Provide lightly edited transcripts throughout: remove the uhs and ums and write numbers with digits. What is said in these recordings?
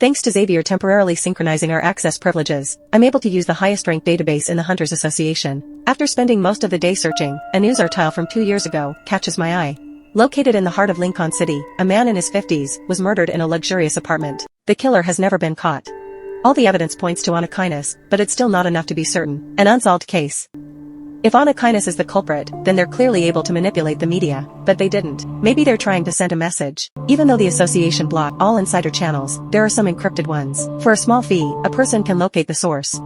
Thanks to Xavier temporarily synchronizing our access privileges, I'm able to use the highest-ranked database in the Hunters Association. After spending most of the day searching, a news article from 2 years ago catches my eye. Located in the heart of Lincoln City, a man in his 50s was murdered in a luxurious apartment. The killer has never been caught. All the evidence points to Anakinas, but it's still not enough to be certain. An unsolved case. If Anakinas is the culprit, then they're clearly able to manipulate the media, but they didn't. Maybe they're trying to send a message. Even though the association blocked all insider channels, there are some encrypted ones. For a small fee, a person can locate the source.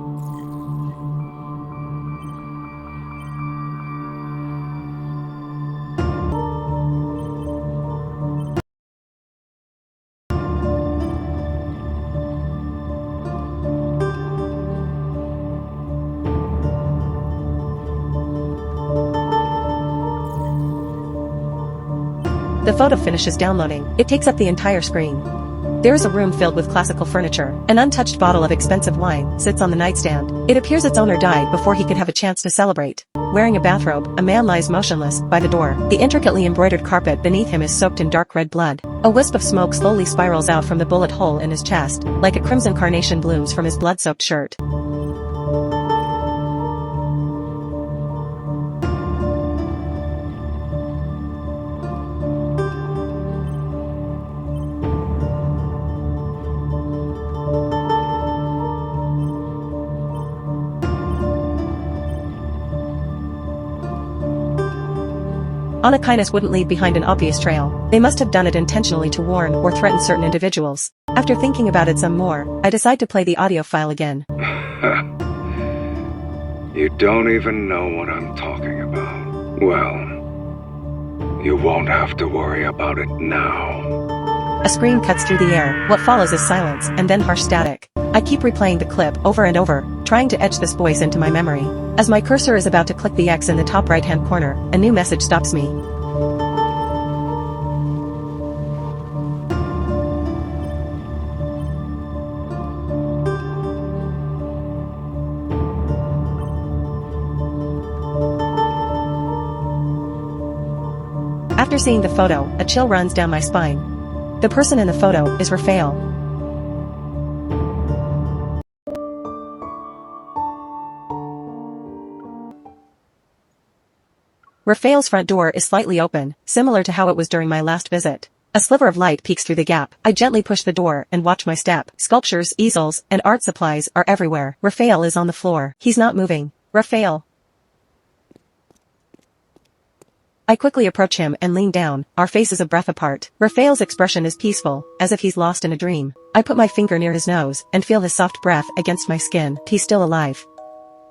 The photo finishes downloading. It takes up the entire screen. There is a room filled with classical furniture. An untouched bottle of expensive wine sits on the nightstand. It appears its owner died before he could have a chance to celebrate. Wearing a bathrobe, a man lies motionless by the door. The intricately embroidered carpet beneath him is soaked in dark red blood. A wisp of smoke slowly spirals out from the bullet hole in his chest, like a crimson carnation blooms from his blood-soaked shirt. Anakinas wouldn't leave behind an obvious trail. They must have done it intentionally to warn or threaten certain individuals. After thinking about it some more, I decide to play the audio file again. You don't even know what I'm talking about. Well, you won't have to worry about it now. A scream cuts through the air. What follows is silence, and then harsh static. I keep replaying the clip over and over, trying to etch this voice into my memory. As my cursor is about to click the X in the top right-hand corner, a new message stops me. After seeing the photo, a chill runs down my spine. The person in the photo is Raphael. Raphael's front door is slightly open, similar to how it was during my last visit. A sliver of light peeks through the gap. I gently push the door and watch my step. Sculptures, easels, and art supplies are everywhere. Raphael is on the floor. He's not moving. Raphael. I quickly approach him and lean down, our faces a breath apart. Raphael's expression is peaceful, as if he's lost in a dream. I put my finger near his nose and feel his soft breath against my skin. He's still alive.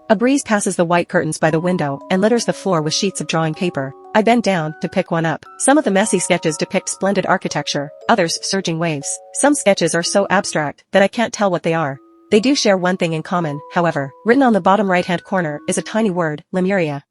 A breeze passes the white curtains by the window and litters the floor with sheets of drawing paper. I bend down to pick one up. Some of the messy sketches depict splendid architecture, others surging waves. Some sketches are so abstract that I can't tell what they are. They do share one thing in common, however. Written on the bottom right-hand corner is a tiny word, Lemuria.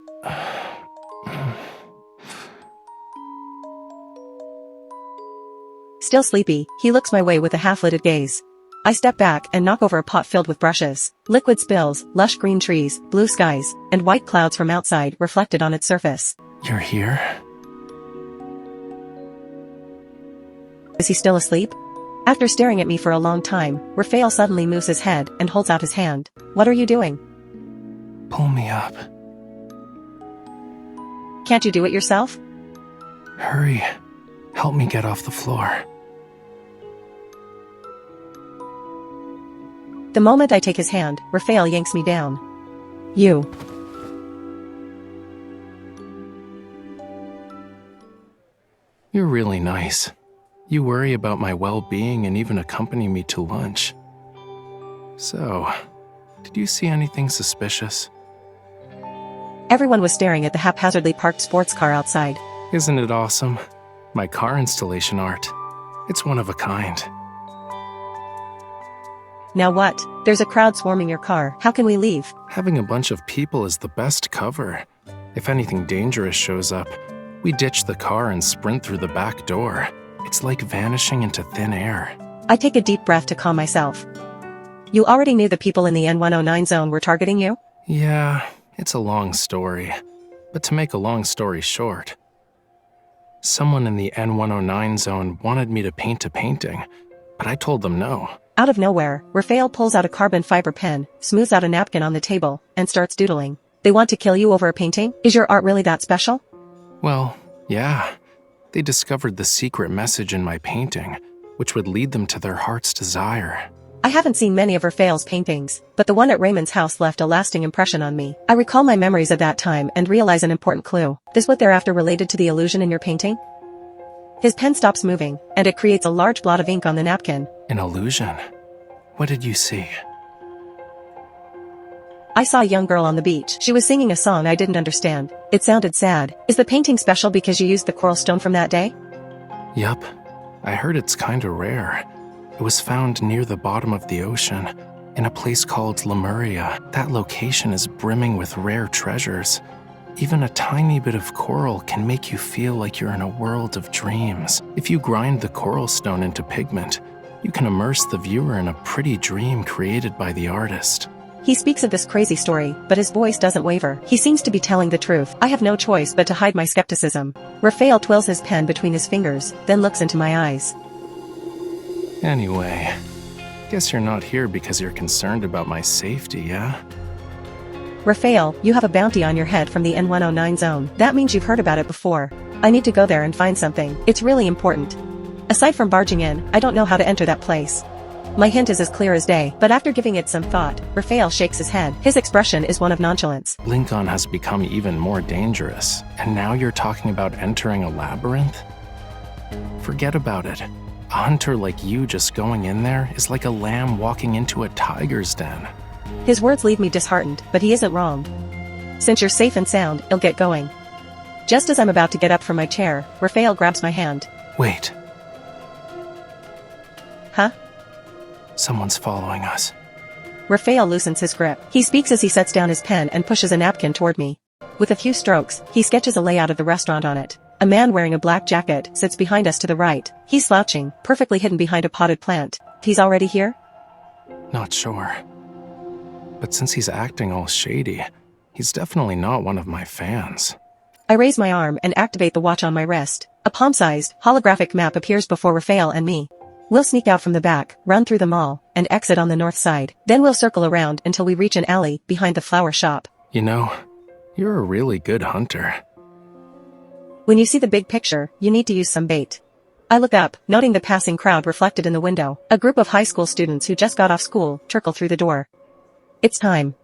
Still sleepy, he looks my way with a half-lidded gaze. I step back and knock over a pot filled with brushes. Liquid spills, lush green trees, blue skies, and white clouds from outside reflected on its surface. You're here? Is he still asleep? After staring at me for a long time, Raphael suddenly moves his head and holds out his hand. What are you doing? Pull me up. Can't you do it yourself? Hurry. Help me get off the floor. The moment I take his hand, Raphael yanks me down. You. You're really nice. You worry about my well-being and even accompany me to lunch. So, did you see anything suspicious? Everyone was staring at the haphazardly parked sports car outside. Isn't it awesome? My car installation art. It's one of a kind. Now what? There's a crowd swarming your car. How can we leave? Having a bunch of people is the best cover. If anything dangerous shows up, we ditch the car and sprint through the back door. It's like vanishing into thin air. I take a deep breath to calm myself. You already knew the people in the N109 zone were targeting you? Yeah, it's a long story. But to make a long story short, someone in the N109 zone wanted me to paint a painting, but I told them no. Out of nowhere, Raphael pulls out a carbon fiber pen, smooths out a napkin on the table, and starts doodling. They want to kill you over a painting? Is your art really that special? Well, yeah. They discovered the secret message in my painting, which would lead them to their heart's desire. I haven't seen many of Raphael's paintings, but the one at Raymond's house left a lasting impression on me. I recall my memories of that time and realize an important clue. Is what they're after related to the illusion in your painting? His pen stops moving, and it creates a large blot of ink on the napkin. An illusion? What did you see? I saw a young girl on the beach. She was singing a song I didn't understand. It sounded sad. Is the painting special because you used the coral stone from that day? Yup. I heard it's kinda rare. It was found near the bottom of the ocean, in a place called Lemuria. That location is brimming with rare treasures. Even a tiny bit of coral can make you feel like you're in a world of dreams. If you grind the coral stone into pigment, you can immerse the viewer in a pretty dream created by the artist. He speaks of this crazy story, but his voice doesn't waver. He seems to be telling the truth. I have no choice but to hide my skepticism. Raphael twirls his pen between his fingers, then looks into my eyes. Anyway, guess you're not here because you're concerned about my safety, yeah? Raphael, you have a bounty on your head from the N109 zone. That means you've heard about it before. I need to go there and find something. It's really important. Aside from barging in, I don't know how to enter that place. My hint is as clear as day, but after giving it some thought, Raphael shakes his head. His expression is one of nonchalance. Lincoln has become even more dangerous, and now you're talking about entering a labyrinth? Forget about it. A hunter like you just going in there is like a lamb walking into a tiger's den. His words leave me disheartened, but he isn't wrong. Since you're safe and sound, I'll get going. Just as I'm about to get up from my chair, Raphael grabs my hand. Wait. Huh? Someone's following us. Raphael loosens his grip. He speaks as he sets down his pen and pushes a napkin toward me. With a few strokes, he sketches a layout of the restaurant on it. A man wearing a black jacket sits behind us to the right. He's slouching, perfectly hidden behind a potted plant. He's already here? Not sure. But since he's acting all shady, he's definitely not one of my fans. I raise my arm and activate the watch on my wrist. A palm-sized, holographic map appears before Raphael and me. We'll sneak out from the back, run through the mall, and exit on the north side. Then we'll circle around until we reach an alley behind the flower shop. You know, you're a really good hunter. When you see the big picture, you need to use some bait. I look up, noting the passing crowd reflected in the window. A group of high school students who just got off school trickle through the door. It's time.